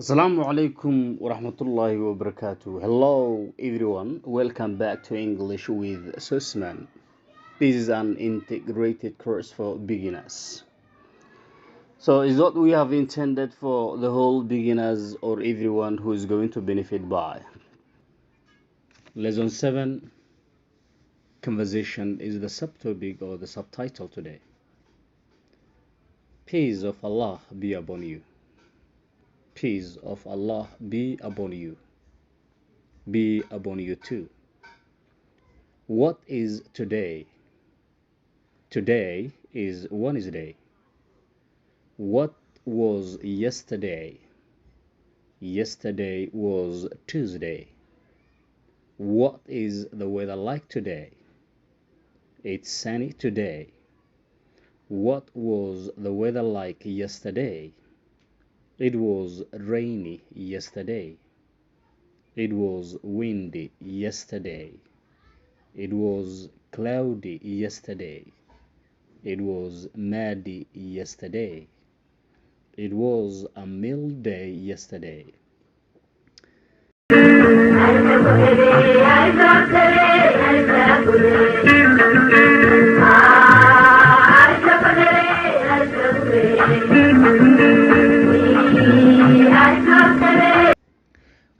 Assalamu alaikum wa rahmatullahi wa barakatuh. Hello everyone, welcome back to English with Sosman. This is an integrated course for beginners. So is what we have intended for the whole beginners or everyone who is going to benefit by. Lesson 7, conversation is the subtopic or the subtitle today. Peace of Allah be upon you. Peace of Allah be upon you. Be upon you too. What is today? Today is Wednesday. What was yesterday? Yesterday was Tuesday. What is the weather like today? It's sunny today. What was the weather like yesterday? It was rainy yesterday. It was windy yesterday. It was cloudy yesterday. It was muddy yesterday. It was a mild day yesterday.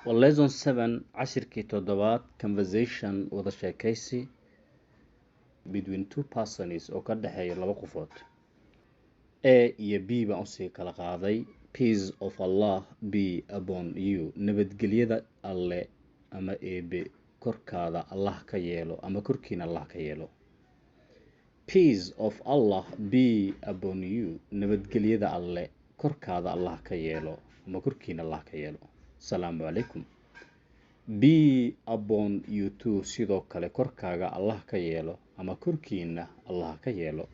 Well, lesson 7 cashirkii toddobaad conversation wada sheekaysi between two persons oo ka dhexeeya laba qofood. A iyo B baan usii kala qaaday. Peace of Allah be upon you. Nabadgelyada alle ama eebe korkaada Allah ka yeelo ama korkiina Allah ka yeelo. Peace of Allah be upon you. Nabadgelyada alle korkaada Allah ka yeelo ama korkiina Allah ka yeelo. Assalamu alaikum. Be upon you too. Sidoo kale korkaaga Allah ka yeelo ama korkiina Allah ka yeelo.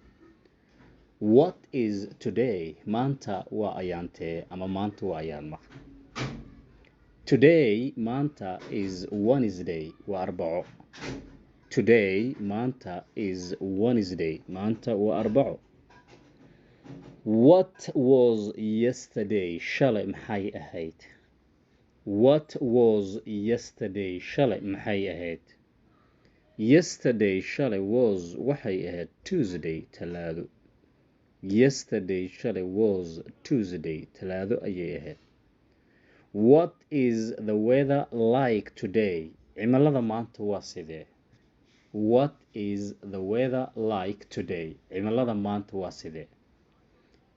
What is today? Maanta waa ayaantee ama maanta waa ayaanma. Today, maanta is Wednesday, waa arbaco. Today, maanta is Wednesday, maanta waa arbaco. What was yesterday? Shalay maxay ahayd? What was yesterday? Shalay maxay ahayd? Yesterday shalay was waxay ahayd Tuesday, talaado. Yesterday shalay was Tuesday, talaado ayay ahayd. What is the weather like today? Cimilada maanta waa sidee? What is the weather like today? Cimilada maanta waa sidee?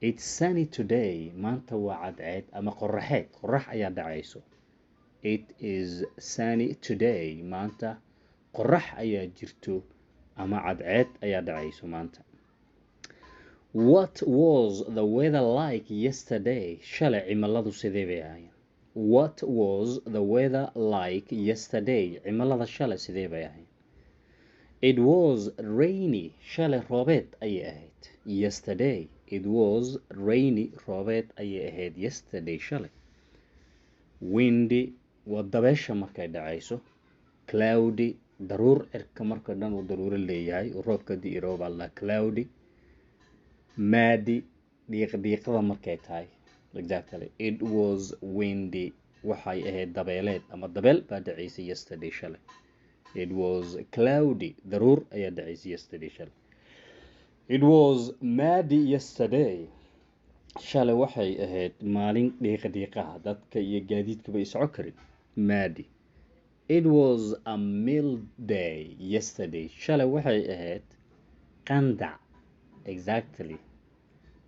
It's sunny today. Maanta waa cadceed ama qorraxeed. Qorrax ayaa dhacayso. It is sunny today. Maanta qorrax ayaa jirto ama cadceed ayaa dhacayso maanta. What was the weather like yesterday? Shalay cimiladu sidee bay ahaayeen? What was the weather like yesterday? Cimilada shalay sidee bay ahaayeen? It was rainy. Shalay roobeed ayay ahayd. Yesterday. It was rainy. Roobeed ayay ahayd yesterday shalay. Windy waa dabeesha markay dhacayso. Cloudy daruur cirka marka dhan uu daruuro leeyahay roobka di'i roob alla. Cloudy. Muddy dhiiqada markay tahay. Exactly. It was windy. Waxay ahayd dabeeleed ama dabeel baa dhacaysay yesterday shalay. It was cloudy. Daruur ayaa dhacaysay yesterday shalay. It was muddy yesterday. Shalay waxay ahayd maalin dhiiqaha dadka iyo gaadiidka bay socon karin. Muddy. It was a mild day yesterday. Shalay waxay ahayd qandac. Exactly.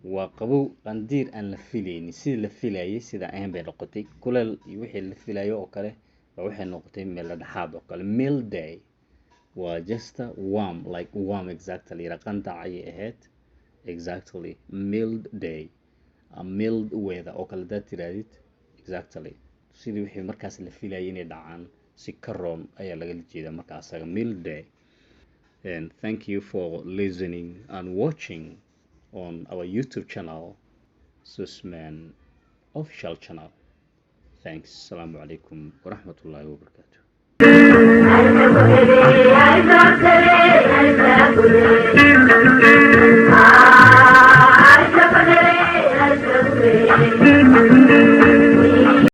waa qabow qandiir aan la filaynin sida la filayay sida aan bay noqotay kuleel iyo wixii la filayo oo kale waxay noqotay meel dhaxaad oo kale. Mild day waa just warm, like warm. Exactly. qandac ayay ahayd. Exactly. Mild day, a mild weather oo kale daad tiraadid. Exactly. sidii wixii markaas la filayay inay dhacaan si ka roon ayaa laga jeedaa markaas mild day. And thank you for listening and watching on our YouTube channel, Sosman official channel. Thanks. Assalamu alaikum wa rahmatullahi wa barakatuh.